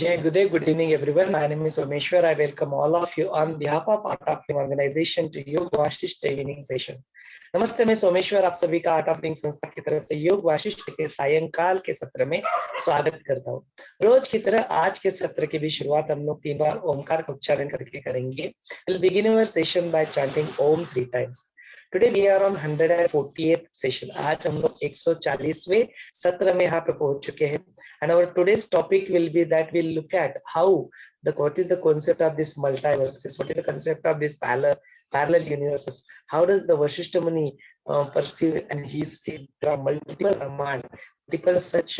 Jai good day, good evening everyone. My name is Someshwar. I welcome all of you on behalf of Art of Living organization to Yog Vaashishtha evening session. नमस्ते, मैं सोमेश्वर आप सभी का art of living संस्था की तरफ से योग वाशिष्ठ के सायंकाल के सत्र में स्वागत करता हूँ। रोज की तरह आज के सत्र की भी शुरुआत हम लोग 3 बार ओमकार का उच्चारण करके करेंगे। We'll begin our session by chanting Om 3 times. Today we are on 148th session. आज हम लोग 140वें सत्र में यहाँ पे पहुंच चुके हैं. And our today's topic will be that we'll look at what is the concept of this multiverses, what is the concept of this parallel universes, how does the Vasishtha Muni perceive, and he sees there are multiple Brahman, multiple such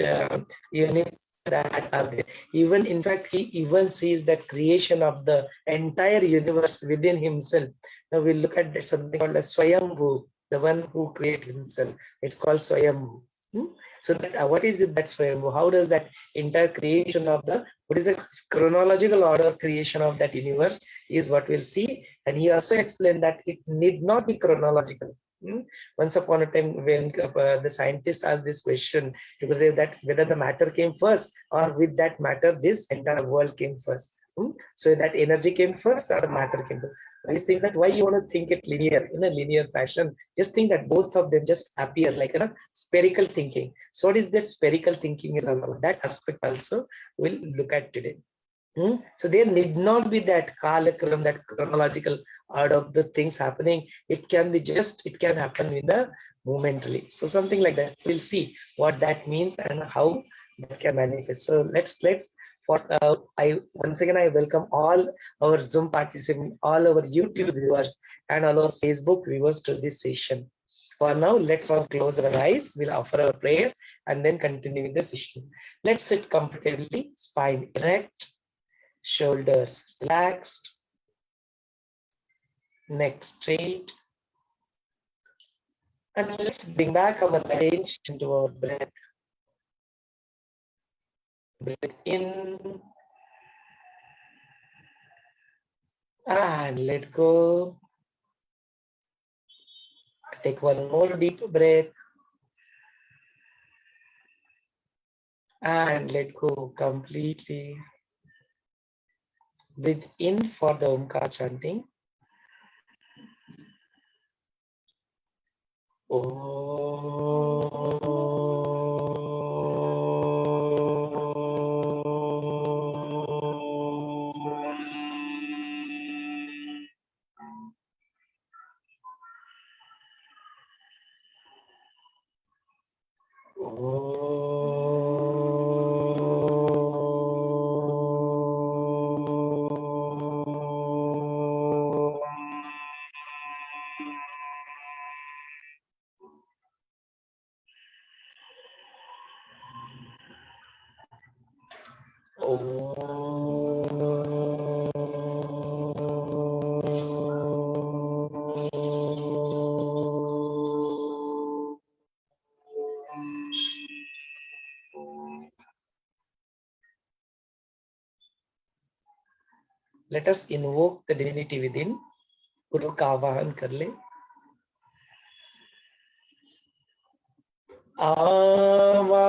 units that are there. Even in fact, he even sees that creation of the entire universe within himself. Now we'll look at something called as Swayambhu, the one who created himself. It's called Swayambhu. So that what is it that Swayambhu? How does that entire creation of what is the chronological order of creation of that universe is what we'll see. And he also explained that it need not be chronological. Once upon a time, when the scientist asked this question, that whether the matter came first or with that matter this entire world came first. So that energy came first or the matter came first. I think that why you want to think it linear, in a linear fashion. Just think that both of them just appear like spherical thinking. So what is that spherical thinking is all about? That aspect also we'll look at today. So there need not be that kalakram, that chronological order of the things happening. It can happen in the momentarily. So something like that. We'll see what that means and how that can manifest. So let's once again I welcome all our Zoom participants, all our YouTube viewers, and all our Facebook viewers to this session. For now, let's all close our eyes. We'll offer our prayer and then continue with the session. Let's sit comfortably, spine erect, shoulders relaxed, neck straight, and let's bring back our attention to our breath. Breathe in and let go. Take one more deep breath and let go completely. Breathe in for the Omkar chanting. Let us invoke the divinity within. Guru का आवाहन कर ले. आवाहनम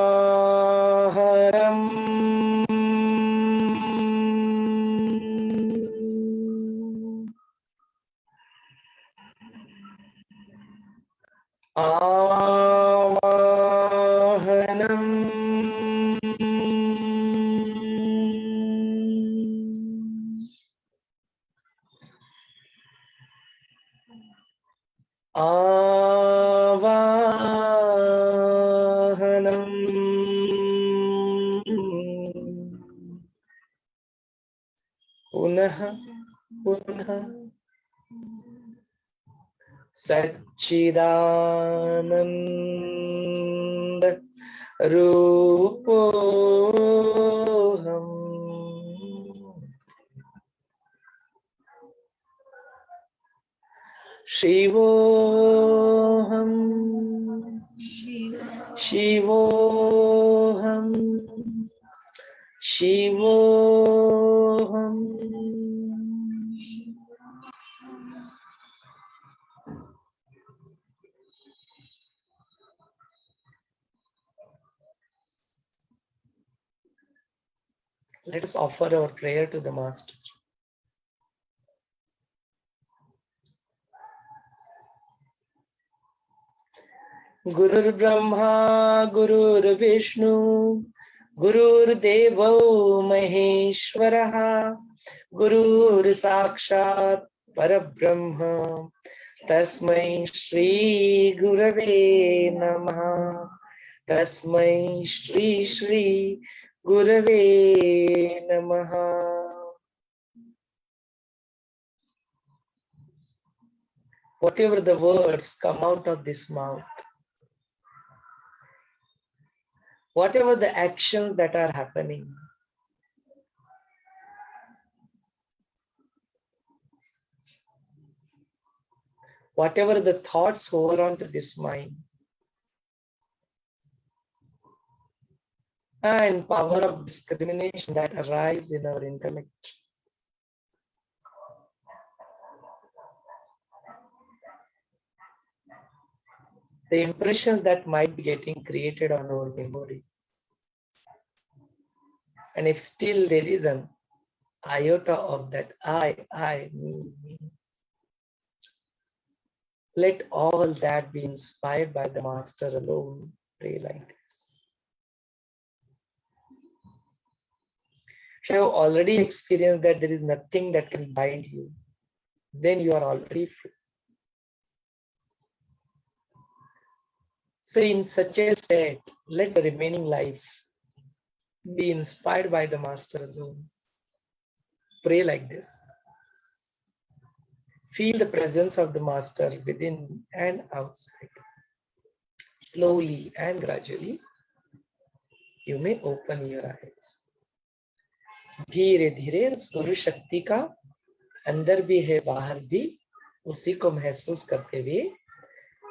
आवाहनम आवाहनम पुनः पुनः सच्चिदानंद रूपोऽहम् शिवोऽहम् शिवोऽहम् शिवोऽहम् Let us offer our prayer to the Master. Gurur Brahma, Gurur Vishnu, Gurur Devo Maheshwaraha, Gurur Sakshat Parabrahma, Tasmai Shri Gurave Namaha, Tasmai Shri Gurave Namaha. Whatever the words come out of this mouth, whatever the actions that are happening, whatever the thoughts over onto this mind, and power of discrimination that arise in our intellect, the impressions that might be getting created on our memory. And if still there is an iota of that I, me, let all that be inspired by the Master alone. Pray like this. If you have already experienced that there is nothing that can bind you, then you are already free. So in such a state, let the remaining life be inspired by the Master alone. Pray like this. Feel the presence of the Master within and outside. Slowly and gradually, you may open your eyes. धीरे धीरे उस गुरु शक्ति का अंदर भी है बाहर भी, उसी को महसूस करते हुए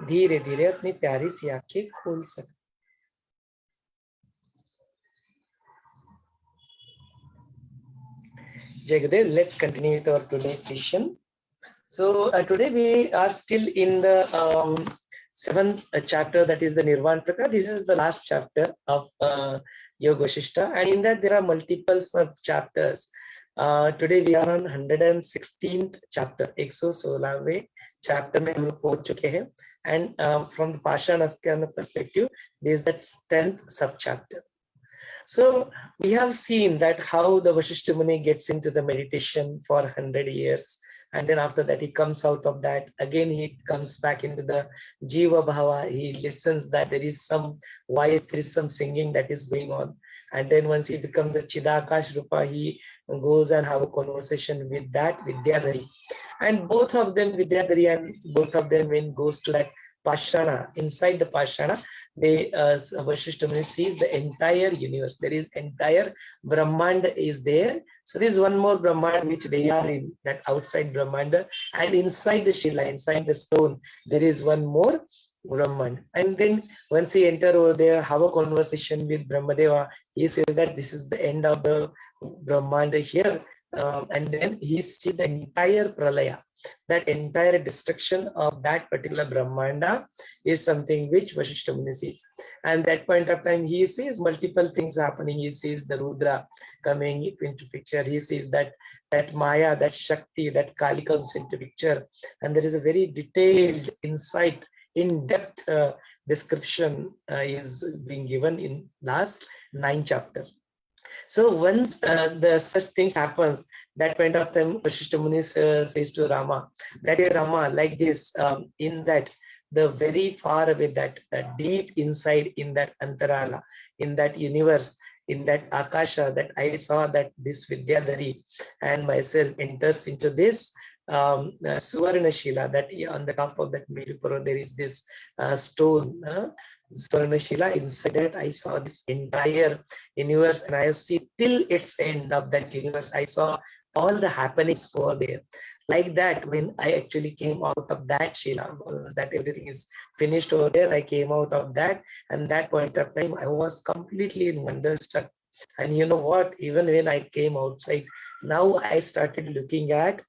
धीरे धीरे अपनी प्यारी सी आंखें खोल सकते. Jagadev, let's continue with our today's session. So today we are still in the seventh chapter, that is the Nirvan Prakaran. This is the last chapter of Yog Vaashishtha, and in that there are multiple sub chapters. Today we are on 116th chapter, 116वें chapter में हम लोग पहुंच चुके हैं, and from the Pashanasthana perspective, this is that 10th sub chapter. So we have seen that how the Vasishtha Muni gets into the meditation for 100 years, and then after that he comes out of that, again he comes back into the Jiva Bhava, he listens that there is some voice, there is some singing that is going on, and then once he becomes the Chidakash Rupa, he goes and have a conversation with that Vidyadhari, and both of them, Vidyadhari and both of them, when goes to that Pashana, inside the Pashana, they Vasishtha Muni sees the entire universe. There is entire Brahmanda is there. So there is one more Brahmanda which they are in, that outside Brahmanda, and inside the Shila, inside the stone, there is one more Brahman. And then once he enter over there, have a conversation with Brahmadeva, he says that this is the end of the Brahmanda here, and then he sees the entire Pralaya. That entire destruction of that particular Brahmanda is something which Vasishtha Muni sees. And that point of time, he sees multiple things happening. He sees the Rudra coming into picture. He sees that Maya, that Shakti, that Kali comes into picture. And there is a very detailed insight, in-depth description is being given in last 9 chapters. So once the such things happens, that point of time Vasishtha Muni says to Rama, that is Rama, like this, in that the very far away, that deep inside in that Antarala, in that universe, in that Akasha, that I saw that this Vidyadhari and myself enters into this Suvarna Shila, that on the top of that Mirupura there is this stone, Suvarna Shila. Inside that I saw this entire universe, and I have seen till its end of that universe. I saw all the happenings over there. Like that, when I actually came out of that Shila, that everything is finished over there, I came out of that, and that point of time I was completely in wonderstruck. And you know what, even when I came outside, now I started looking at,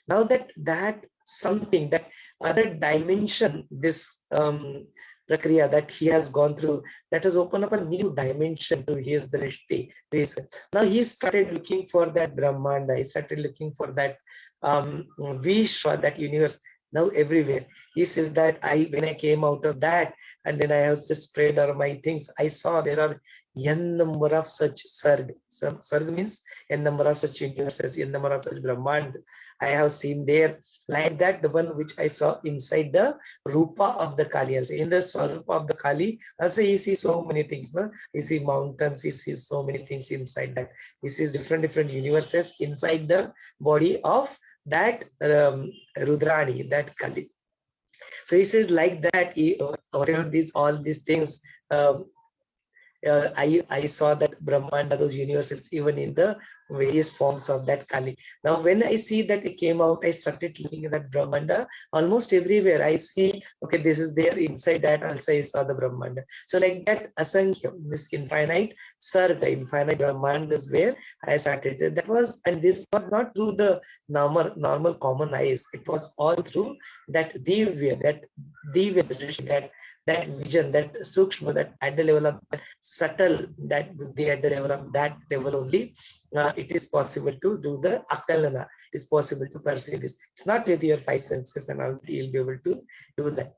now that something, that other dimension, this prakriya that he has gone through, that has opened up a new dimension to his drishti. Now he started looking for that Brahmanda, he started looking for that Vishwa, that universe. Now everywhere he says that when I came out of that, and then I have just spread out my things, I saw there are n number of such sarg. Sarg means n number of such universes, n number of such Brahmand I have seen there, like that the one which I saw inside the Rupa of the Kali. Also in the Swarupa of the Kali, also he sees so many things. No? He sees mountains, he sees so many things inside that. He sees different universes inside the body of that Rudrani, that Kali. So he says like that, whatever all these things, I saw that Brahmanda, those universes, even in the various forms of that Kali. Now, when I see that it came out, I started looking at that Brahmanda almost everywhere. I see, okay, this is there inside that also I saw the Brahmanda. So like that, Asankhya, this infinite Sarga, infinite Brahmanda is where I started. That was, and this was not through the normal common eyes. It was all through that Divya, that vision, that sukshma, that at the level of subtle, that buddhi, at the level of that level only, it is possible to do the akalana. It is possible to perceive this. It's not with your five senses and all, you'll be able to do that.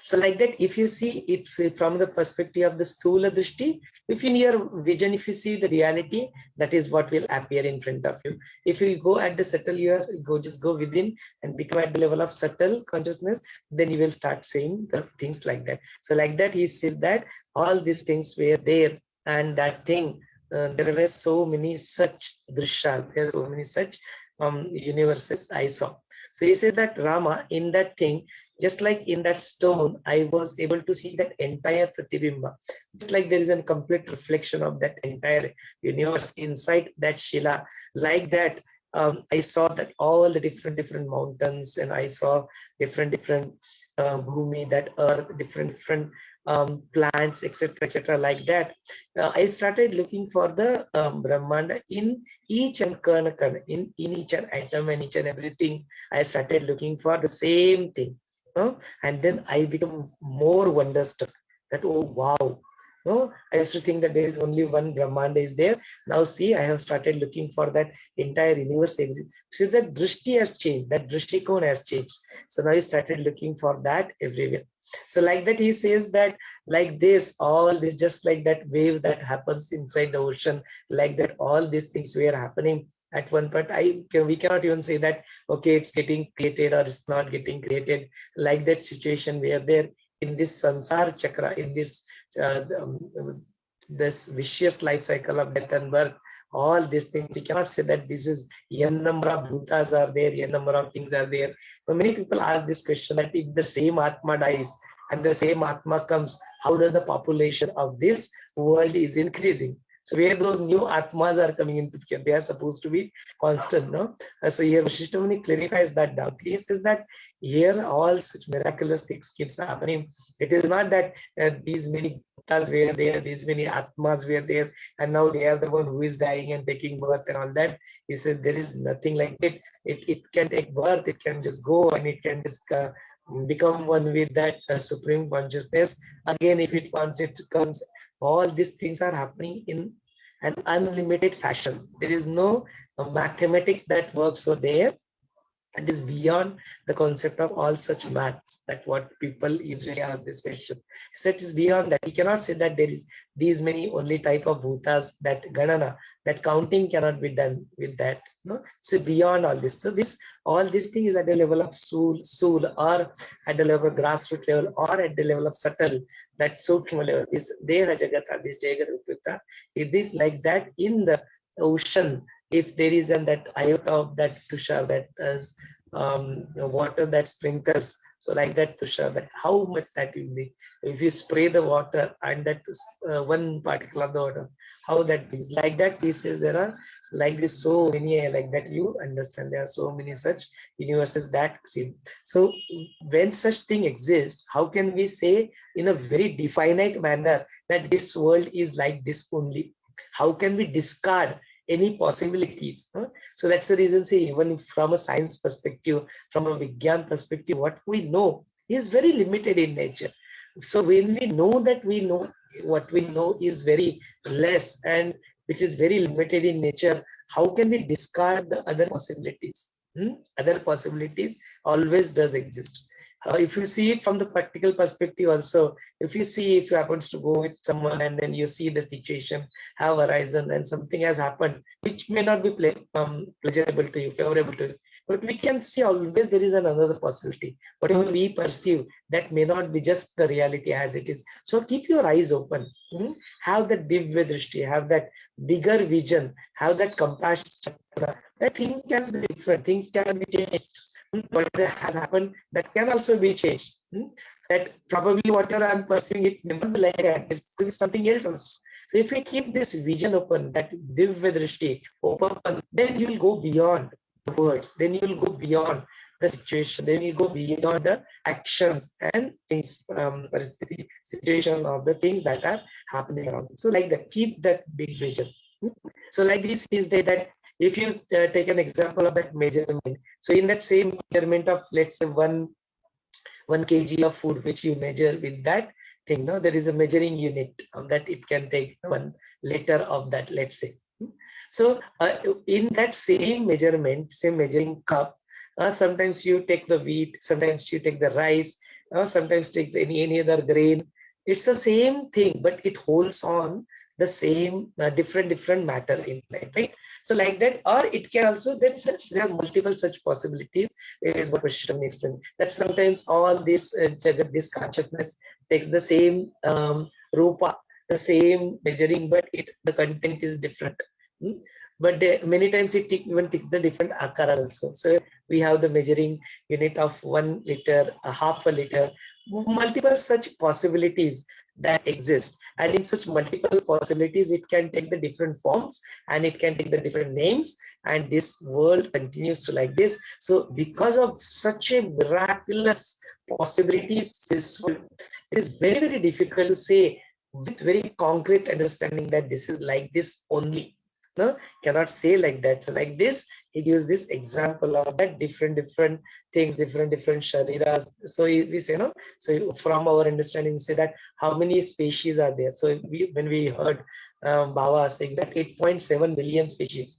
So like that, if you see it from the perspective of the sthula drishti, if in your vision, if you see the reality, that is what will appear in front of you. If you go at the subtle, just go within and become at the level of subtle consciousness, then you will start seeing the things like that. So like that, he says that all these things were there, and that thing, there were so many such drishas, there are so many such universes I saw. So he says that Rama, in that thing, just like in that stone, I was able to see that entire Pratibimba. Just like there is a complete reflection of that entire universe inside that Shila. Like that, I saw that all the different mountains, and I saw different bhumi, that earth, different plants, etc., like that. I started looking for the Brahmanda in each and karna, in each and atom and each and everything. I started looking for the same thing. And then I become more wonderstruck that, oh wow, no, I used to think that there is only one Brahmanda is there. Now see, I have started looking for that entire universe. So that drishti has changed, that drishtikon has changed. So now I started looking for that everywhere. So like that, he says that like this, all this, just like that wave that happens inside the ocean, like that, all these things were happening at one point. We cannot even say that, okay, it's getting created or it's not getting created. Like that situation where there in this sansar chakra, in this this vicious life cycle of death and birth, all these things, we cannot say that this is n number of bhutas are there, n number of things are there. But many people ask this question that if the same Atma dies and the same Atma comes, how does the population of this world is increasing? So where those new Atmas are coming into picture, they are supposed to be constant, no? So here Vaashishtha Muni clarifies that down. He says that here all such miraculous things keeps happening. It is not that these many Bhutas were there, these many Atmas were there, and now they are the one who is dying and taking birth and all that. He says there is nothing like it. It can take birth, it can just go, and it can just become one with that supreme consciousness. Again, if it wants, it comes. All these things are happening in an unlimited fashion. There is no mathematics that works over there. It is beyond the concept of all such maths, that what people usually ask this question. So it is beyond that. We cannot say that there is these many only type of bhutas, that ganana, that counting cannot be done with that. No, so beyond all this. So all this thing is at the level of soul, or at the level of grassroots level, or at the level of subtle, that sukshma level. This deha jagata, this jagat, it is like that in the ocean. If there is that iota of that tushar, that is water that sprinkles, so like that tushar, that how much that will be. If you spray the water and that one particle of the water, how that is. Like that, he says there are like this so many, like that you understand, there are so many such universes that see. So when such thing exists, how can we say in a very definite manner that this world is like this only? How can we discard any possibilities? So that's the reason, say, even from a science perspective, from a Vigyan perspective, what we know is very limited in nature. So when we know that we know what we know is very less and which is very limited in nature, how can we discard the other possibilities? Other possibilities always does exist. If you see it from the practical perspective also, if you happens to go with someone and then you see the situation have arisen and something has happened which may not be pleasurable to you, favorable to you, but we can see always there is another possibility. Whatever we perceive, that may not be just the reality as it is. So keep your eyes open. Have that divya drishti, have that bigger vision, have that compassion. That things can be different, things can be changed. What has happened, that can also be changed. That probably whatever I'm perceiving, it may not be like that. It could be something else. So if we keep this vision open, that divya drishti open, then you will go beyond the words. Then you will go beyond the situation. Then you go beyond the actions and things, situation of the things that are happening around. So like that, keep that big vision. So like this is that if you take an example of that measurement, so in that same measurement of, let's say, 1 kg of food which you measure with that thing, no, there is a measuring unit of that. It can take 1 liter of that, let's say. So in that same measurement, same measuring cup, sometimes you take the wheat, sometimes you take the rice, sometimes take any other grain. It's the same thing, but it holds on the same different matter in life, right? So like that, or it can also, there are multiple such possibilities. It is what Vaashishtha explained, that sometimes all this Jagat, this consciousness takes the same rupa, the same measuring, but the content is different. But many times it even takes the different akara also. So we have the measuring unit of 1 liter, a half a liter, multiple such possibilities that exist. And in such multiple possibilities, it can take the different forms and it can take the different names. And this world continues to like this. So because of such a miraculous possibilities, it is very, very difficult to say with very concrete understanding that this is like this only. No, cannot say like that. So like this, he gives this example of that different things, different shariras. So we say, no, so from our understanding, say that how many species are there. So when we heard Baba saying that 8.7 billion species,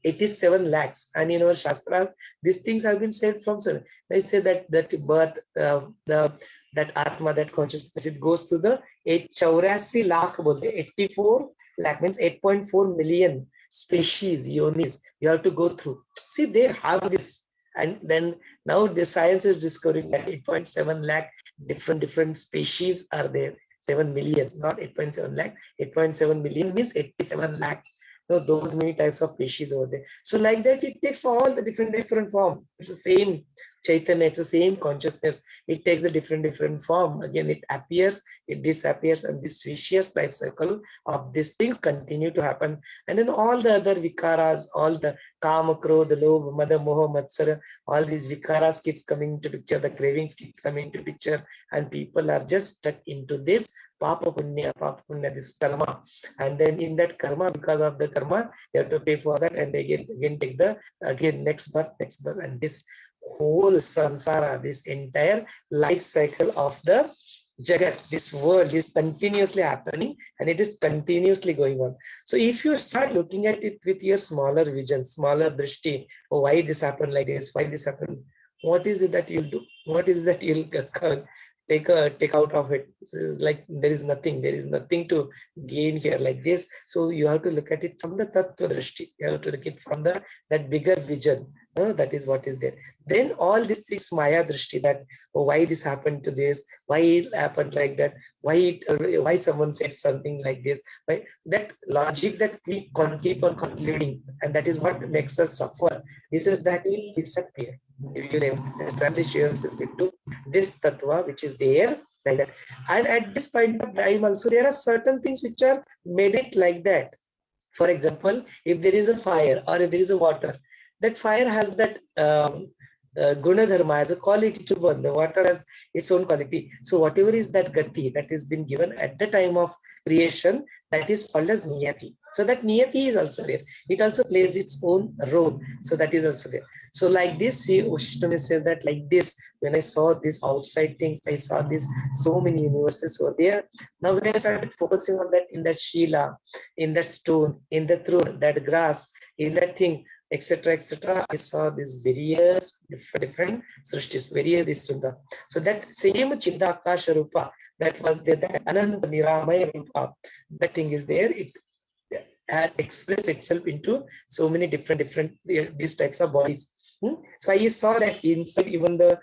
87 lakhs, and in our shastras these things have been said from. So they say that birth, that atma, that consciousness, it goes to the 84 lakh, 84 lakh means 8.4 million species, yonis you have to go through. See, they have this, and then now the science is discovering that 8.7 lakh different species are there. 7 million, not 8.7 lakh. 8.7 million means 87 lakh. So those many types of species over there. So like that, it takes all the different form. It's the same Chaitanya, it's the same consciousness. It takes the different form. Again, it appears, it disappears, and this vicious life cycle of these things continue to happen. And then all the other vikaras, all the kama, krodha, lobha, mada, moha, matsara, all these vikaras keeps coming into picture, the cravings keep coming into picture, and people are just stuck into this papa punya, this karma. And then in that karma, because of the karma, they have to pay for that, and they again take the next birth, and this whole samsara, this entire life cycle of the Jagat, this world is continuously happening, and it is continuously going on. So if you start looking at it with your smaller vision, smaller drishti, oh, why this happened like this, why this happened, what is it that you'll do? What is that you'll take out of it? So it's like there is nothing to gain here like this. So you have to look at it from the tattva drishti. You have to look at it from that bigger vision. That is what is there. Then all these things, maya drishti, that why this happened to this, why it happened like that, why someone said something like this, why that logic that we keep on concluding, and that is what makes us suffer. This is that will disappear. If you establish yourself into this tattva which is there like that. And at this point of time also, there are certain things which are made it like that. For example, if there is a fire or if there is a water, that fire has that Gunadharma, as a quality to burn. The water has its own quality. So whatever is that gati that has been given at the time of creation, that is called as niyati. So that niyati is also there. It also plays its own role. So that is also there. So like this, Vashishtha says that like this, when I saw these outside things, I saw this so many universes were there. Now when I started focusing on that, in that Shila, in that stone, in the throne, that grass, in that thing, etc., etc., I saw these various different srishtis, various this sunda. So that same Chidakasha Rupa that was there, that Ananda Niramaya Rupa, that thing is there. It had expressed itself into so many different these types of bodies. So I saw that inside even the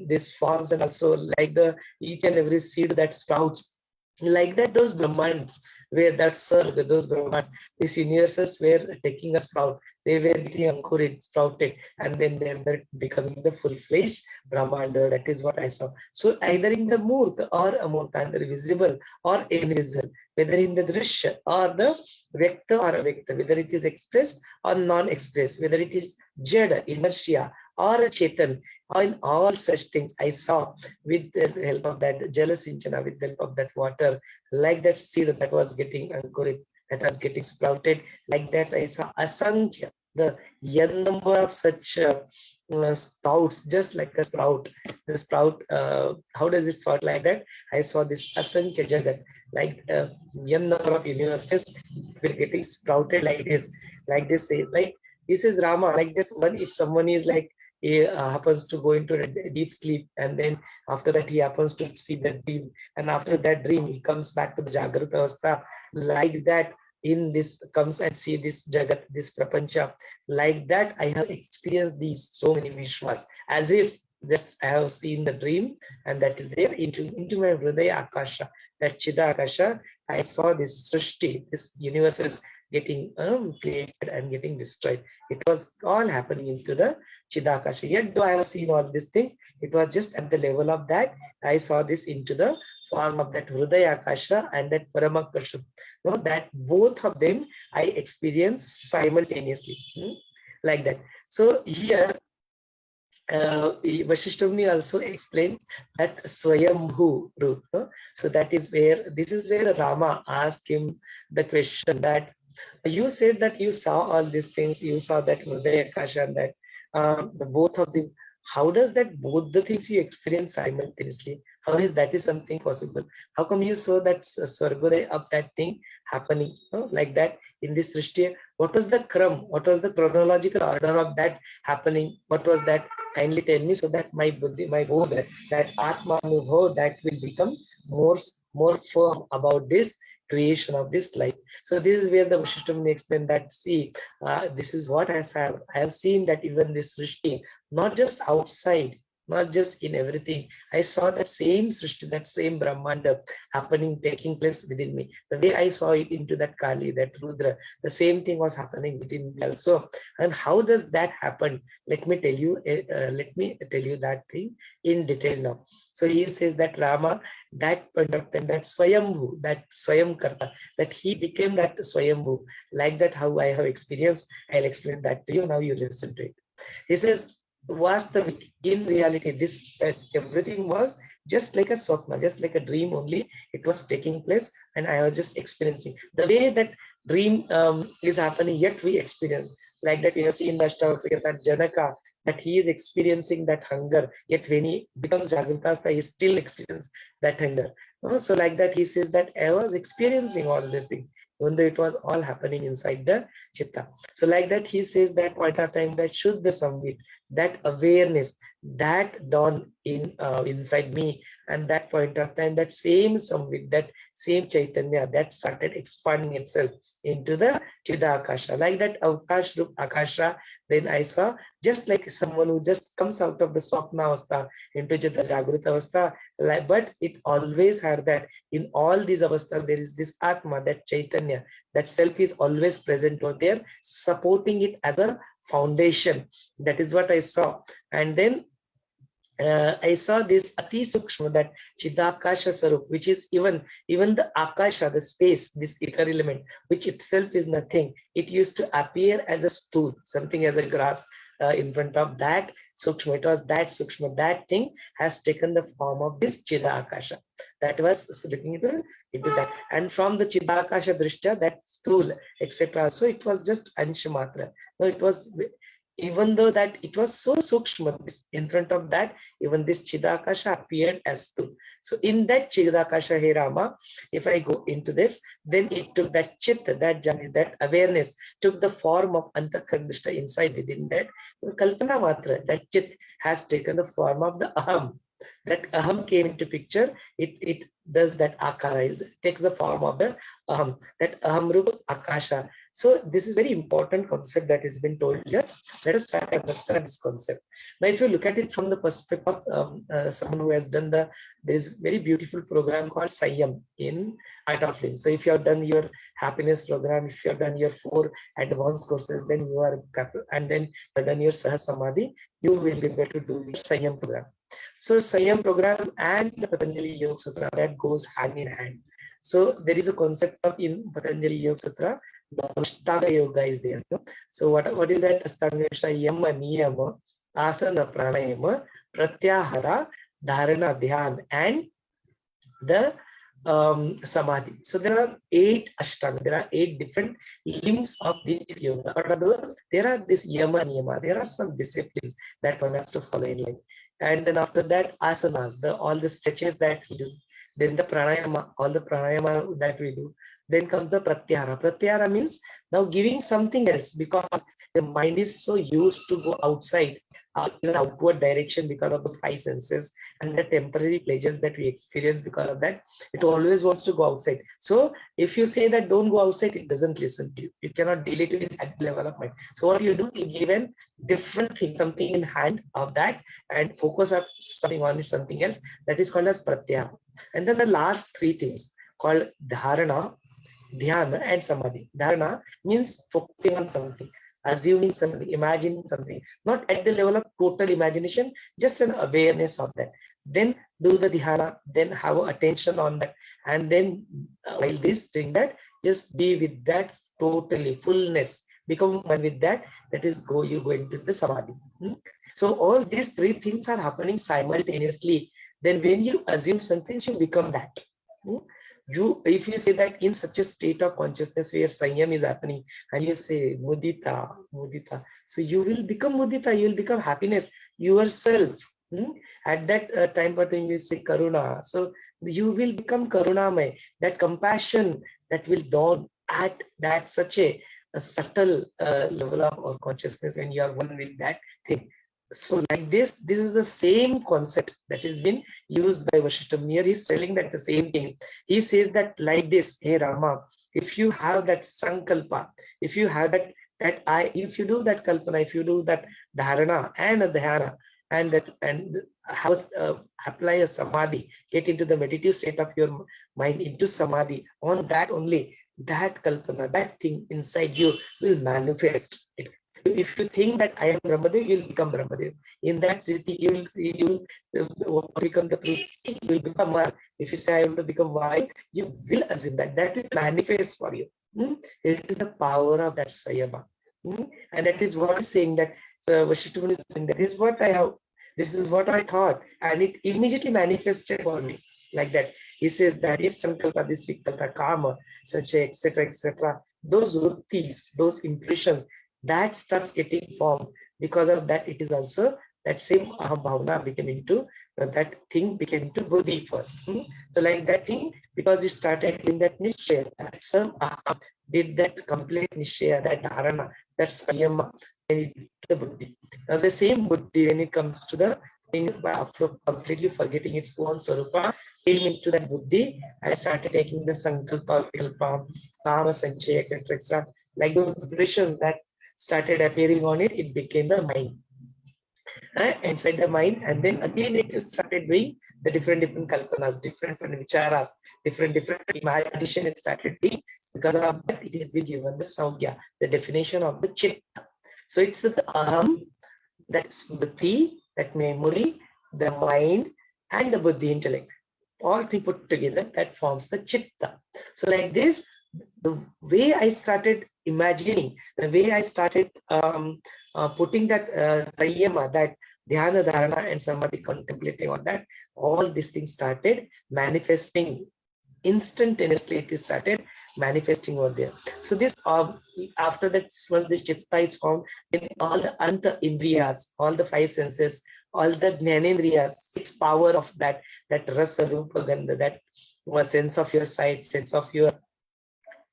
these forms, and also like the each and every seed that sprouts, like that those Brahmans where that Sarg, those Brahmans, these universes were taking a sprout. They were getting anchored, sprouted, and then they were becoming the full-fledged Brahmanda. That is what I saw. So either in the Murta or Amurta, either visible or invisible, whether in the Drishya or the Vyakta or Avyakta, whether it is expressed or non-expressed, whether it is Jada, inertia, or a Chetan, in all such things I saw with the help of that Jalasinchana, with the help of that water, like that seed that was getting anchored, that was getting sprouted, like that I saw Asankhya, the n number of such sprouts, just like a sprout. The sprout, how does it sprout like that? I saw this Asankhya Jagat, like n number of universes were getting sprouted like this. Like this says, like this is Rama, like this one. If someone is like, he happens to go into a deep sleep, and then after that he happens to see that dream, and after that dream he comes back to the Jagrata Avastha, like that in this comes and see this Jagat, this Prapancha, like that I have experienced these so many Vishwas, as if this I have seen the dream, and that is there into my Hridaya Akasha, that Chida Akasha. I saw this Srishti, this universe is getting created and getting destroyed. It was all happening into the Chidakasha. Yet though I have seen all these things, it was just at the level of that I saw this into the form of that Hridaya Akasha and that Paramakasha. No, that both of them I experienced simultaneously, like that. So here Vashishtha also explains that Swayambhu root. So that is where, this is where Rama asked him the question that you said that you saw all these things, you saw that Hridaya Akasha and that the both of them. How does that both the things you experience simultaneously? How is that is something possible? How come you saw that Swargodaya of that thing happening like that in this Srishti? What was the kram? What was the chronological order of that happening? What was that? Kindly tell me, so that my buddhi, my bodha, that Atma Anubhav, that will become more firm about this creation of this life. So this is where the Vashishtha explain that, see, this is what I have seen, that even this Srishti, not just outside, not just in everything, I saw that same Srishti, that same Brahmanda happening, taking place within me. The way I saw it into that Kali, that Rudra, the same thing was happening within me also. And how does that happen? Let me tell you that thing in detail now. So he says that Rama, that point of time, that Swayambhu, that Swayamkarta, that he became that Swayambhu, like that how I have experienced. I'll explain that to you. Now you listen to it. He says, Vastavik, in reality, this everything was just like a swapna, just like a dream only. It was taking place, and I was just experiencing the way that dream is happening. Yet we experience, like that we have seen the Ashtavakriya, that Janaka, that he is experiencing that hunger. Yet when he becomes Jagrantastha, he still experiences that hunger. So like that, he says that I was experiencing all this thing, even though it was all happening inside the Chitta. So like that, he says that point of time, that Shuddha Samvit, that awareness, that dawned inside me, and that point of time, that same Samvit, that same Chaitanya, that started expanding itself into the Chida Akasha. Like that Avkash Rup Akasha, then I saw just like someone who just comes out of the Swapna Avastha into the Jagruta Avastha, but it always had that in all these avasthas, there is this Atma, that Chaitanya, that self is always present over there, supporting it as a foundation. That is what I saw. And then I saw this Ati Sukshma, that Chidakasha Sarup, which is even the Akasha, the space, this ether element, which itself is nothing. It used to appear as a stool, something as a grass, in front of that Sukshma. It was that Sukshma, that thing has taken the form of this Chidakasha. That was looking into that. And from the Chidakasha Drishtya, that stool, etc. So it was just Anshamatra. No, it was, even though that it was so Sukshma, in front of that, even this Chidakasha appeared as stool. So in that Chidakasha, He Rama, if I go into this, then it took that Chit, that awareness, took the form of Antakarnishtha inside within that. Kalpana Matra, that Chit has taken the form of the Aham. That Aham came into picture, it does that Akara, it takes the form of the Aham, that Aham Rupa Akasha. So this is very important concept that has been told here. Let us start to understand this concept. Now, if you look at it from the perspective of someone who has done this very beautiful program called Sanyam in Art of Living. So if you have done your happiness program, if you have done your 4 advanced courses, then you are, and then you have done your Sahasamadhi, you will be able to do your Sanyam program. So Sanyam program and the Patanjali Yoga Sutra, that goes hand in hand. So there is a concept of in Patanjali Yoga Sutra, the Ashtanga Yoga is there. So what is that Ashtanga Yoga? Yama, Niyama, Asana, Pranayama, Pratyahara, Dharana, Dhyan, and the Samadhi. So there are 8 Ashtanga. There are 8 different limbs of this yoga. But others, there are this Yama, Niyama. There are some disciplines that one has to follow in life. And then after that, asanas, all the stretches that we do. Then the pranayama, all the pranayama that we do. Then comes the pratyahara. Pratyahara means now giving something else, because the mind is so used to go outside, in an outward direction because of the 5 senses and the temporary pleasures that we experience because of that. It always wants to go outside. So if you say that don't go outside, it doesn't listen to you. You cannot deal it with that level of mind. So what you do, you give a different thing, something in hand of that, and focus on something else. That is called as pratyahara. And then the last 3 things called dharana, dhyana, and samadhi. Dharana means focusing on something, assuming something, imagining something, not at the level of total imagination, just an awareness of that. Then do the dhyana, then have attention on that, and then while doing that, just be with that totally, fullness, become one with that. That is, you go into the samadhi. So all these 3 things are happening simultaneously. Then when you assume something, you become that. If you say that in such a state of consciousness where Sanyam is happening, and you say mudita, so you will become mudita, you will become happiness yourself. At that time, but when you say karuna, so you will become karunamay, that compassion that will dawn at that such a subtle level of consciousness when you are one with that thing. So like this is the same concept that has been used by Vaashishtha. Here he's telling that the same thing. He says that like this, hey Rama, if you have that sankalpa, if you have if you do that kalpana, if you do that dharana and dhyana, and apply a samadhi, get into the meditative state of your mind into samadhi, on that only, that kalpana, that thing inside you will manifest it. If you think that I am Brahmadev, you will become Brahmadev. In that city, you will become the truth. You will become one. If you say I want to become wise, you will assume that will manifest for you. It is the power of that Sayama. And that is what is saying that Vaashishtha is saying that this is what I have, this is what I thought, and it immediately manifested for me. Like that. He says that is sankalpa, this vikalpa, kama, such etc., etc. Those vrittis, those impressions, that starts getting formed. Because of that, it is also that same aham bhavana became into that thing became into buddhi first. So like that thing, because it started in that nishchaya, that some aham did that complete nishchaya, that dharana, that sayama, and the buddhi. Now the same buddhi, when it comes to the thing, after completely forgetting its own swarupa, came into that buddhi and started taking the sankalpa, vikalpa, kama, sanchaya, etc., etc. Like those impressions that started appearing on it, it became the mind. Inside the mind, and then again it started doing the different kalpanas, different vicharas, different imagination it started doing. Because of that, it is being given the saugya, the definition of the chitta. So it's the aham, that smriti, that memory, the mind, and the buddhi, intellect. All three put together, that forms the chitta. So like this, the way I started imagining, the way I started putting that Tayyama, that Dhyana, Dharana and Samadhi, contemplating on that, all these things started manifesting instantaneously. It is started manifesting over there. So this after that, once this chitta is formed, then all the anta indriyas, all the five senses, all the jnanendriyas, six power of that rasa, rupa, gandha, that sense of your sight, sense of your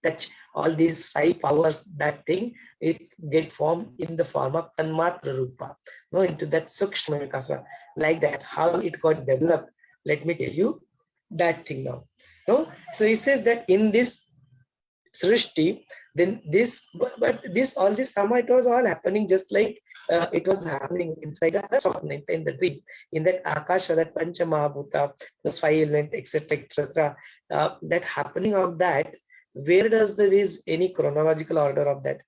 touch, all these five powers, that thing, it get formed in the form of tanmatra rupa, no, into that sukshma vikasa. Like that, how it got developed, let me tell you that thing now. No? So he says that in this srishti, then this, but this, all this Rama, it was all happening just like it was happening inside the swapna, in the dream, in that akasha, that pancha mahabhuta, those five elements, etc., etc. That happening of that, where does there is any chronological order of that?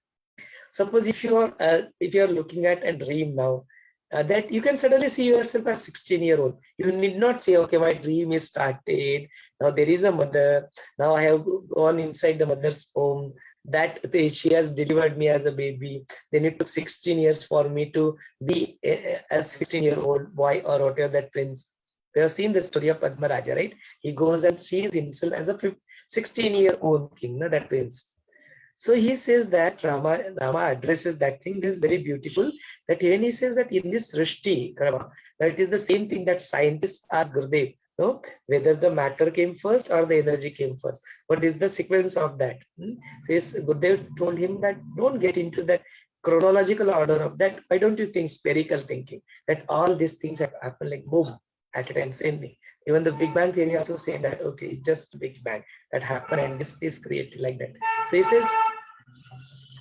Suppose if you are looking at a dream now, that you can suddenly see yourself as 16-year-old. You need not say, okay, my dream is started. Now there is a mother. Now I have gone inside the mother's home. That she has delivered me as a baby. Then it took 16 years for me to be a 16-year-old boy or whatever, that prince. We have seen the story of Padma Raja, right? He goes and sees himself as a 16-year-old king, no, that prince. So he says that Rama addresses that thing. This is very beautiful. That when he says that in this Srishti, that it is the same thing that scientists ask Gurudev, no, whether the matter came first or the energy came first. What is the sequence of that? So Gurudev told him that don't get into that chronological order of that. Why don't you think spherical thinking? That all these things have happened like boom, at a time, same thing. Even the Big Bang theory also say that, okay, just Big Bang that happened and this is created like that. So he says,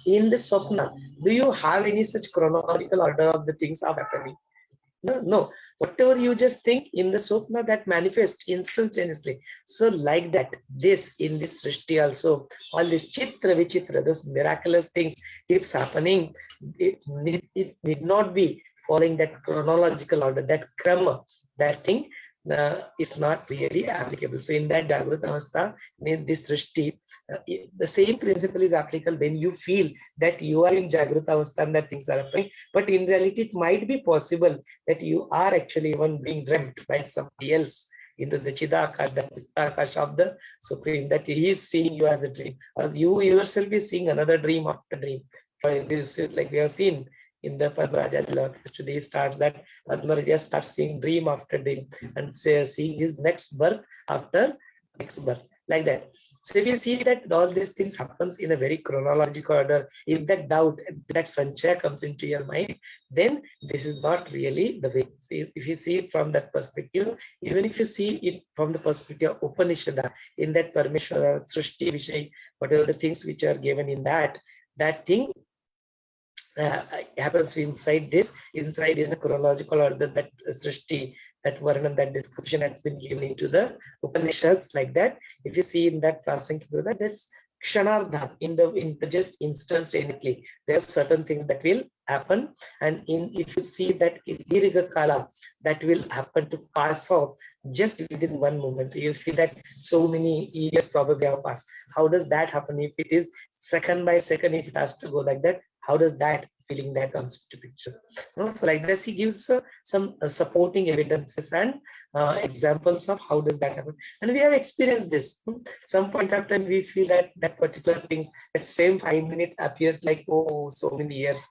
in the swapna, do you have any such chronological order of the things are happening? No. Whatever you just think in the swapna, that manifests instantaneously. So like that, this in this Srishti also, all this chitra vichitra, those miraculous things keeps happening. It need not be following that chronological order, that krama, that thing is not really applicable. So in that Jagrata Avastha, in this Srishti, the same principle is applicable when you feel that you are in Jagrata Avastha and that things are happening. But in reality, it might be possible that you are actually even being dreamt by somebody else into the Chidakash, the Akash of the Supreme, that he is seeing you as a dream, or you yourself is seeing another dream after dream. This, like we have seen in the Padma Raja, today starts that Padma Raja starts seeing dream after dream and seeing his next birth after next birth, like that. So if you see that all these things happens in a very chronological order, if that doubt, that sanchaya comes into your mind, then this is not really the way. So if you see it from that perspective, even if you see it from the perspective of Upanishada, in that Parmeshwara, Srishti, Vishay, whatever the things which are given in that thing, happens inside in a chronological order, that Srishti, that Varna, that description has been given into the Upanishads, like that. If you see in that Prasankhya, that's Kshanardha, in the just instantaneously, there's certain things that will happen, and if you see that in Diriga Kala, that will happen to pass off just within one moment. You feel that so many years probably have passed. How does that happen? If it is second by second, if it has to go like that, how does that feeling that comes to picture? So like this, he gives some supporting evidences and examples of how does that happen. And we have experienced this. Some point of time, we feel that particular things, that same 5 minutes appears like, oh, so many years.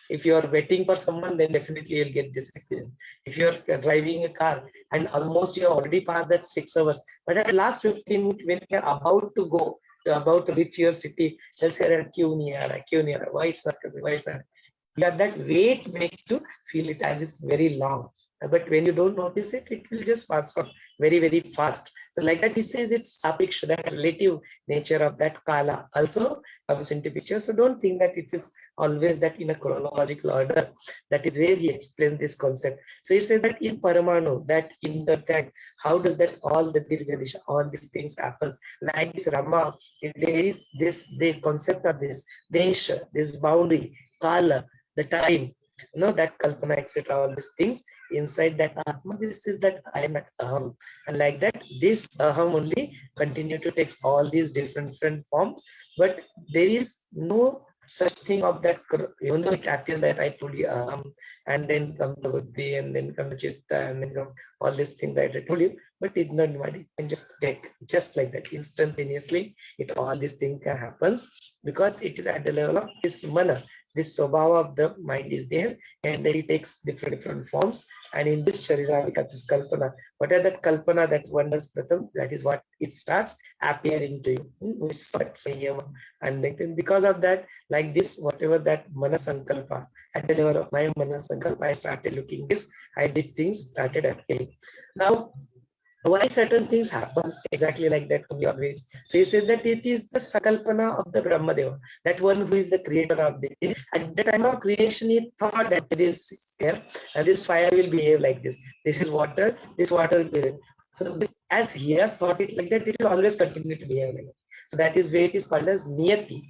If you are waiting for someone, then definitely you'll get this experience. If you're driving a car and almost you have already passed that 6 hours, but at last 15 minutes, when you're about to go, about to reach your city, they'll say, why it's not coming, why it's not. Yeah, that wait makes you feel it as if very long. But when you don't notice it, it will just pass on very, very fast. So like that, he says it's apiksha, that relative nature of that kala also comes into picture. So don't think that it is always that in a chronological order. That is where he explains this concept. So he says that in Paramanu, that in the tank, how does that all the Dirgadisha, all these things happens? Like this Rama, there is the concept of this Desha, this boundary, Kala, the time, that kalpana, etc., all these things inside that atma. This is that I am at aham, and like that, this aham only continue to take all these different forms, but there is no such thing of that. Even though it appears that I told you aham, and then come the buddhi, and then come the chitta, and then come all these things that I told you, but it's not what it can just take just like that instantaneously. It all these things can happen because it is at the level of this mana. This swabhava of the mind is there, and then it takes different forms. And in this sharira, because this kalpana, what are that kalpana that one does pratham, that is what it starts appearing to you. We start sayama, and then because of that, like this, whatever that mana sankalpa, at the level of my mana sankalpa, I started looking this, I did things started appearing. Now, why certain things happens exactly like that we always. So he said that it is the sakalpana of the Brahmadeva, that one who is the creator of the thing. At the time of creation, he thought that this air and this fire will behave like this. This is water, this water will behave. So this, as he has thought it like that, it will always continue to behave like that. So that is where it is called as niyati.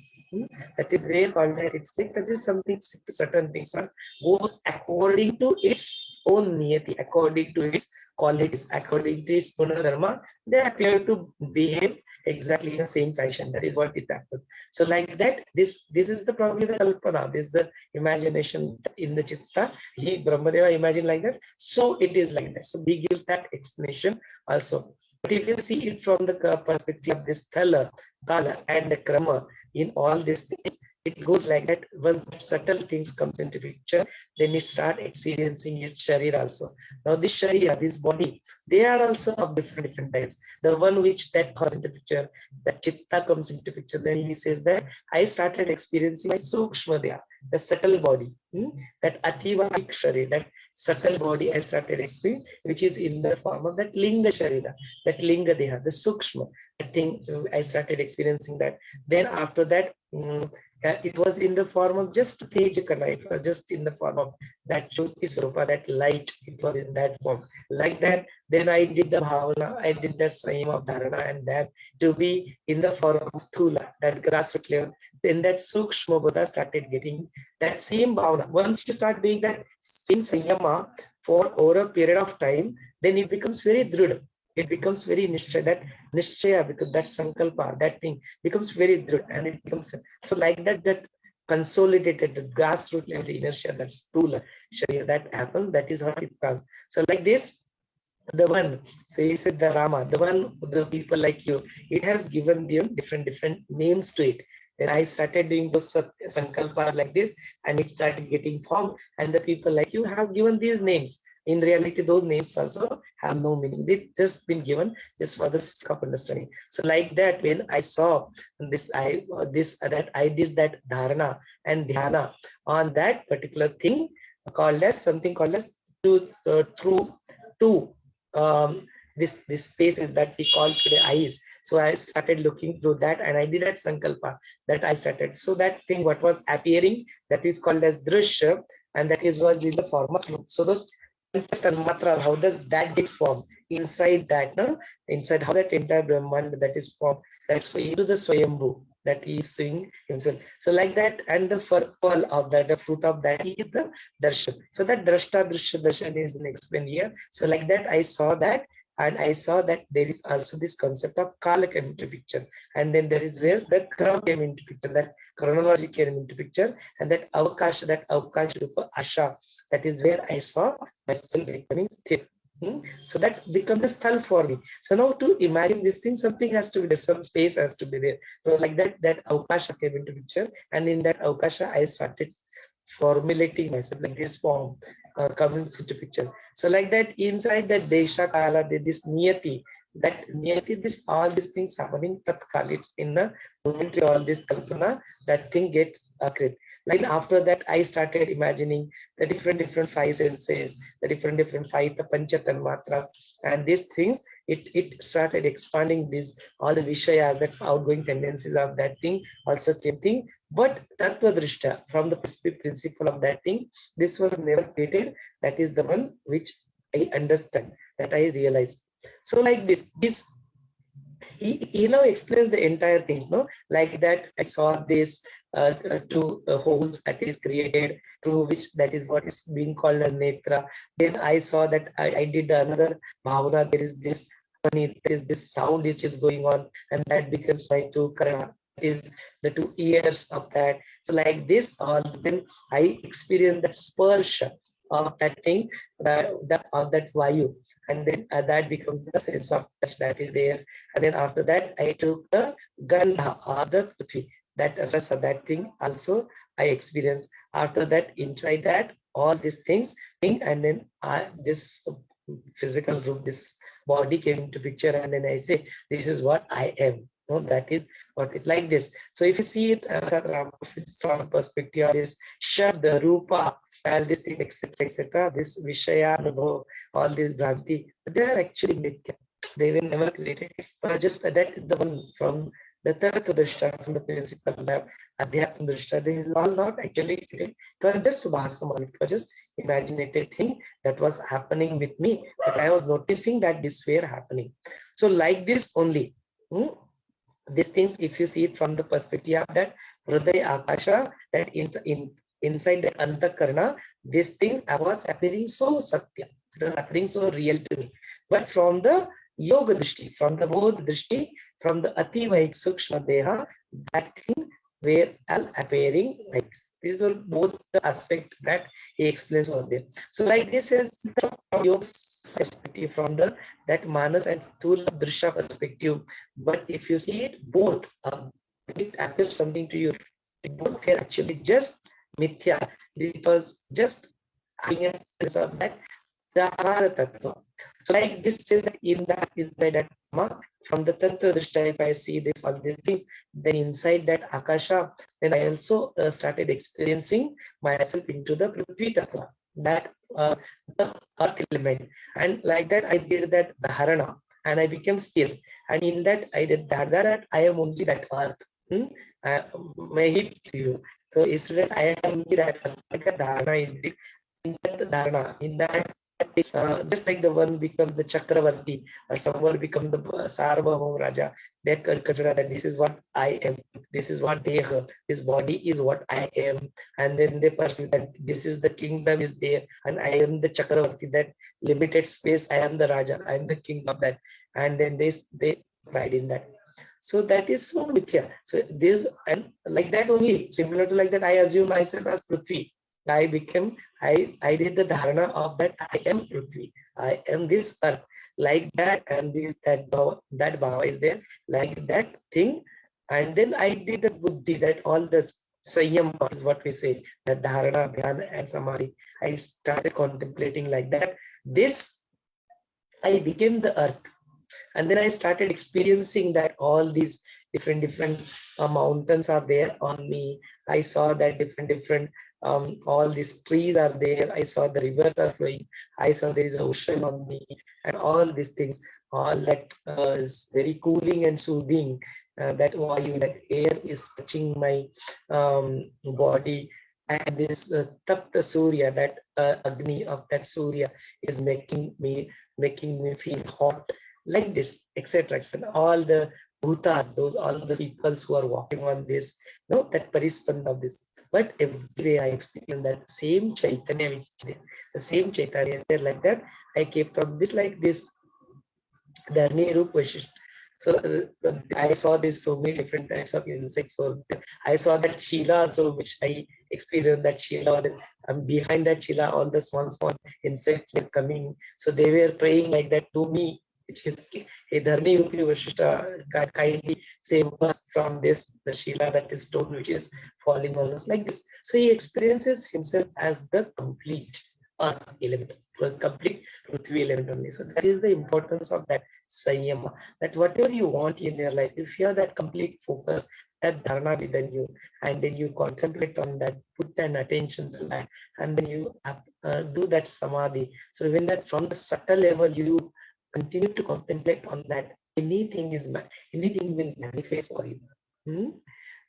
That is where called that it's like that is something, certain things are goes according to its own niyati, according to its qualities, according to its dharma, they appear to behave exactly in the same fashion. That is what it happens. So like that, this is the probably the kalpana, this is the imagination in the chitta. He Brahmadeva imagined like that, so it is like that. So he gives that explanation also. But if you see it from the perspective of this thala, kala, and the krama, in all these things, it goes like that. Once subtle things comes into picture, then it start experiencing its sharir also. Now this sharira, this body, they are also of different types. The one which that comes into picture, that chitta comes into picture, then he says that I started experiencing my sukshma deha, the subtle body, that ativa sharir, that subtle body I started experiencing, which is in the form of that linga sharira, that linga deha, the sukshma. I think I started experiencing that. Then after that, it was in the form of just Tejakana. It was just in the form of that Jyoti Swarupa, that light. It was in that form. Like that, then I did the Bhavana, I did the same of Dharana, and that to be in the form of Sthula, that grassroots level. Then that Sukshma Buddha started getting that same Bhavana. Once you start doing that same Sanyama for over a period of time, then it becomes very dhrud. It becomes very nishchaya, that nishchaya, because that sankalpa, that thing becomes very dhrud, and it becomes so like that, that consolidated, the grassroots level inertia, that stula sharira that happens, that is how it comes. So like this, the one, so he said the Rama, the one, the people like you, it has given them different names to it. Then I started doing those sankalpas like this, and it started getting formed, and the people like you have given these names. In reality, those names also have no meaning. They've just been given just for the sake of understanding. So like that, when I saw this, that I did that dharana and dhyana on that particular thing called as something called as through two this spaces that we call today eyes. So I started looking through that, and I did that sankalpa that I started. So that thing what was appearing, that is called as drishya, and that is was in the form of look. So those tanmatras, how does that get formed inside that? No, inside how that entire Brahman that is formed. That's for into the Swayambhu that he is seeing himself. So like that, and the pearl of that, the fruit of that is the darshan. So that drashta drishya darshan is explained here. So like that, I saw that, and I saw that there is also this concept of kala came into picture, and then there is where the kram came into picture, that chronology came into picture, and that avakash rupa asha, that is where I saw myself becoming sthir. So that becomes a sthal for me. So now to imagine this thing, something has to be there, some space has to be there. So like that, that avakasha came into picture, and in that avakasha, I started formulating myself, like this form comes into picture. So like that, inside that desha kala, this niyati, this all these things happening tatkal, it's in the momentary, all this kalpana, that thing gets occurred. Like after that, I started imagining the different five senses, the different five, the pancha tanmatras, and these things, it started expanding this, all the vishaya, that outgoing tendencies of that thing also came thing. But tattva drishta, from the principle of that thing, this was never created. That is the one which I understand, that I realized. So like this he now explains the entire things, no, like that I saw this two holes that is created through which that is what is being called as netra. Then I saw that I did another bhavana, there is this there is this sound which is going on, and that becomes my two karana, is the two ears of that. So like this, then I experience that sparsha of that thing, that of that vayu, and then that becomes the sense of touch that is there. And then after that, I took the gandha or the prithvi, that rasa, that thing also I experienced. After that, inside that, all these things, and then this physical room, this body came into picture, and then I say, this is what I am. No, that is what is like this. So if you see it from perspective of this Shabda, Rupa, all these things, etc., this Vishaya, Anubhav, all these Bhranti, they are actually Mithya. They were never created. But just that the one from the Tattva Drishta, from the principle of Adhyatma Drishta, this is all not actually created. It was just Subhasamana. It was just imaginated thing that was happening with me, but I was noticing that this were happening. So like this only. These things, if you see it from the perspective of that Hridaya Akasha, that inside the Antakarna, these things was happening so Satya, it was happening so real to me. But from the Yoga Drishti, from the Bodh Drishti, from the Ativahik Sukshma Deha, that thing were all appearing like these are both the aspects that he explains over there. So like this is the yoga perspective, from the that manas and sthula drishya perspective. But if you see it both, it appears something to you. Both were actually just mithya. It was just having a sense of that Dahara Tattva. So like this says that in that is that from the Tattva Drishta, if I see this all these things, then inside that Akasha, then I also started experiencing myself into the Prithvi Tattva, that the earth element. And like that I did that Dharana, and I became still. And in that I did that I am only that earth. May he you. So instead I am only that Dharana in that Dharana, in that just like the one becomes the Chakravarti, or someone becomes the Sarvabhauma Raja, that consider that this is what I am, this is what they have, this body is what I am, and then they perceive that this is the kingdom is there, and I am the Chakravarti, that limited space, I am the Raja, I am the king of that, and then they pride in that. So that is so mithya. So this, and like that only, similar to like that, I assume myself as Prithvi. I did the dharana of that I am Prithvi, I am this earth, like that, and this that bhava is there, like that thing, and then I did the buddhi, that all the sanyam is what we say, that dharana, dhyana, and samadhi. I started contemplating like that. This I became the earth, and then I started experiencing that all these different mountains are there on me. I saw that different all these trees are there. I saw the rivers are flowing. I saw there is an ocean on me, and all these things, all that is very cooling and soothing. That vayu, that air is touching my body, and this tapta surya, that agni of that surya is making me feel hot, like this, etc. All the bhutas, those all the peoples who are walking on this, that parispanda of this. But every day I experience that same Chaitanya, which is there, the same Chaitanya there, like that. I kept on this like this, Dharni Rup Vashishtha. So I saw this so many different types of insects. So I saw that Sheila, so which I experienced that Sheila, and behind that Sheila, all the small insects were coming. So they were praying like that to me, which is a Dharni Rupi Vashishtha, kindly save us from this, the Sheila, that is stone which is falling on us, like this. So he experiences himself as the complete earth element, complete Prithvi element only. So that is the importance of that Sanyama, that whatever you want in your life, if you have that complete focus, that dharana within you, and then you contemplate on that, put an attention to that, and then you do that samadhi. So when that from the subtle level you continue to contemplate on that, anything will manifest for you.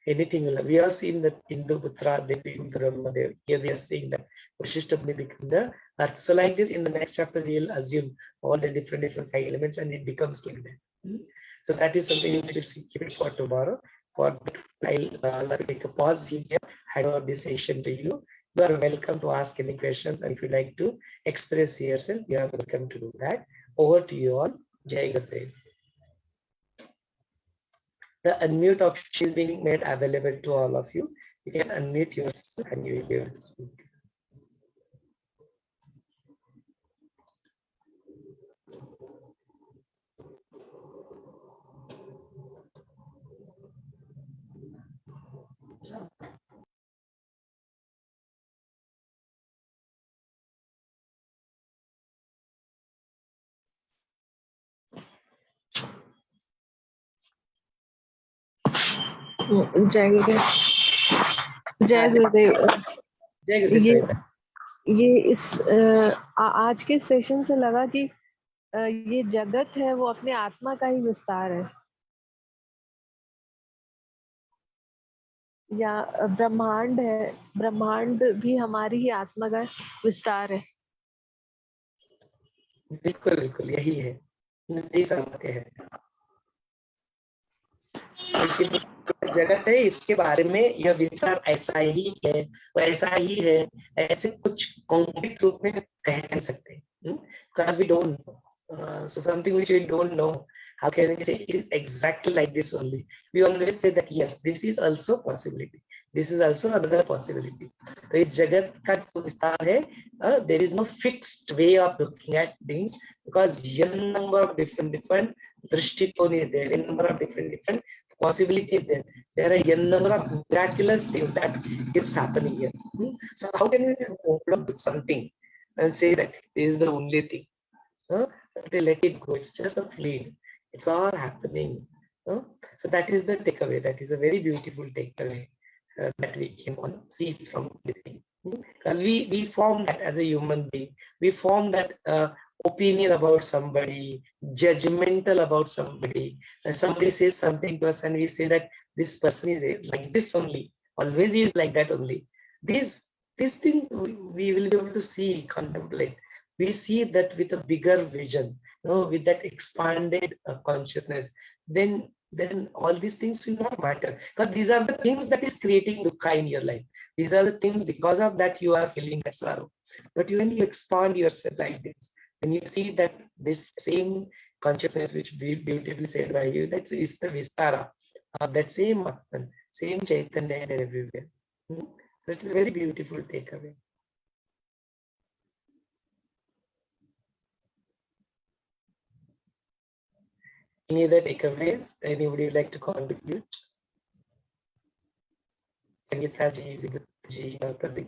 Anything will. We have seen that Indu-Putra, they become the Brahma. Here we are seeing that Vashishtha may become the earth. So like this, in the next chapter, we will assume all the different five elements, and it becomes like that. So that is something you need to see, keep it for tomorrow. For I'll take a pause here, hand over this session to you. You are welcome to ask any questions, and if you like to express yourself, you are welcome to do that. Over to you all. Jai Gurudev. The unmute option is being made available to all of you. You can unmute yourself and you will be able to speak. जय गुरुदेव। जय गुरुदेव। जय गुरुदेव। ये इस आज के session से लगा कि ये जगत है वो अपने आत्मा का ही विस्तार है, या ब्रह्मांड है, ब्रह्मांड भी हमारी ही आत्मा का विस्तार है। बिल्कुल बिल्कुल यही है, नहीं समझते हैं। जगत है, इसके बारे में यह विचार ऐसा ही है, वैसा ही है, ऐसे कुछ कॉन्क्रीट रूप में कह नहीं सकते, because we don't know. So something which we don't know, how can we say it is exactly like this only? We always say that yes, this is also possibility, this is also another possibility. तो इस जगत का जो विस्तार है, there is no fixed way of looking at things, because n number of different दृष्टिकोण is there, n number of different possibilities there. There are n number of miraculous things that keeps happening here. So how can we conclude something and say that this is the only thing? They let it go. It's just a fleet. It's all happening. So that is the takeaway. That is a very beautiful takeaway that we can see from this thing. Because we form that as a human being. We form that opinion about somebody, judgmental about somebody, and somebody says something to us and we say that this person is like this only, always is like that only. This thing we will be able to see, contemplate. We see that with a bigger vision, with that expanded consciousness, then all these things will not matter, because these are the things that is creating dukkha in your life. These are the things, because of that you are feeling that sorrow. But when you expand yourself like this, when you see that this same consciousness, which beautifully said by you, that is the Vistara of that same Atman, same Chaitanya there everywhere. So it's a very beautiful takeaway. Any other takeaways? Anybody would like to contribute? Sangeeta ji, Vidit ji, Uttarradh.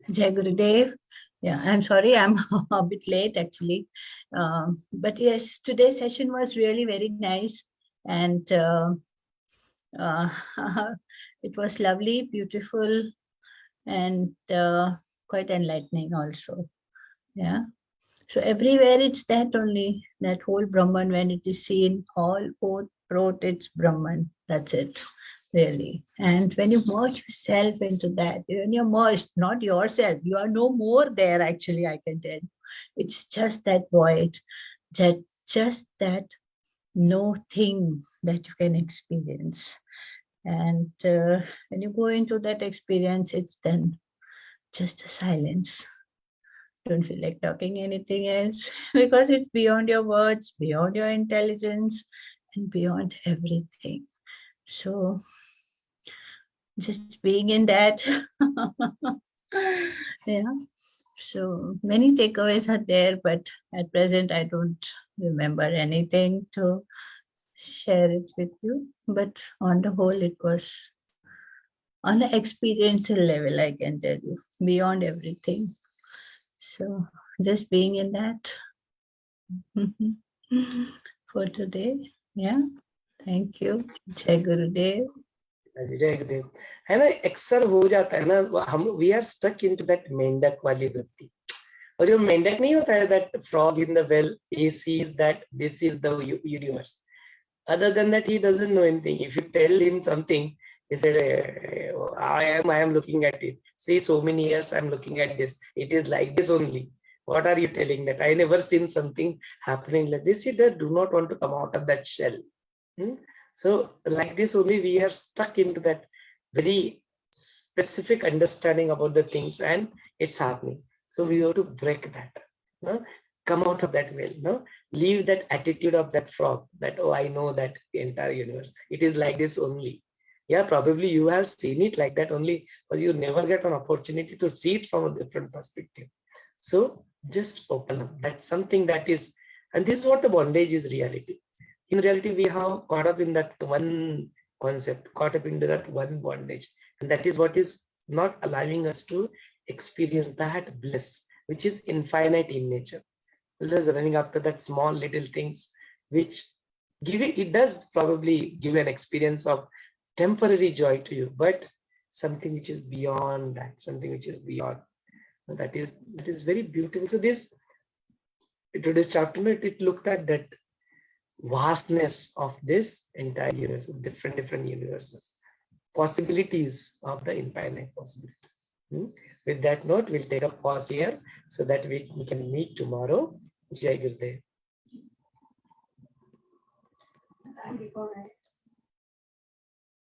Jai Gurudev. Yeah, I'm sorry, I'm a bit late actually. But yes, today's session was really very nice, and it was lovely, beautiful, and quite enlightening also. Yeah. So everywhere it's that only, that whole Brahman, when it is seen, all both it's Brahman. That's it. Really. And when you merge yourself into that, when you're merged, not yourself, you are no more there actually, I can tell you. It's just that void, just that no thing that you can experience. And when you go into that experience, it's then just a silence. Don't feel like talking anything else, because it's beyond your words, beyond your intelligence, and beyond everything. So just being in that, yeah. So many takeaways are there, but at present I don't remember anything to share it with you. But on the whole, it was on an experiential level, I can tell you, beyond everything. So just being in that for today. Yeah. Thank you. Jai Gurudev. जय गुरुदेव। है ना, अक्सर हो जाता है ना, हम we are stuck into that मेंढक वाली वृत्ति। और जो मेंढक नहीं होता है, that frog in the well, he sees that this is the universe. Other than that, he doesn't know anything. If you tell him something, He said, I am looking at it. See, so many years I'm looking at this. It is like this only. What are you telling that? I never seen something happening like this. You do not want to come out of that shell. So like this only, we are stuck into that very specific understanding about the things, and it's happening. So we have to break that. Come out of that well. Leave that attitude of that frog, that, oh, I know that the entire universe. It is like this only. Yeah, probably you have seen it like that only, because you never get an opportunity to see it from a different perspective. So just open up. That's something that is, and this is what the bondage is reality. In reality, we have caught up in that one concept, caught up into that one bondage. And that is what is not allowing us to experience that bliss, which is infinite in nature. We're just running after that small little things, which it does probably give an experience of temporary joy to you, but something which is beyond that, something which is beyond. That is very beautiful. So this today's chapter, it looked at that vastness of this entire universe, different universes, possibilities of the infinite possibility. With that note, we'll take a pause here so that we can meet tomorrow. Jai Gurudev.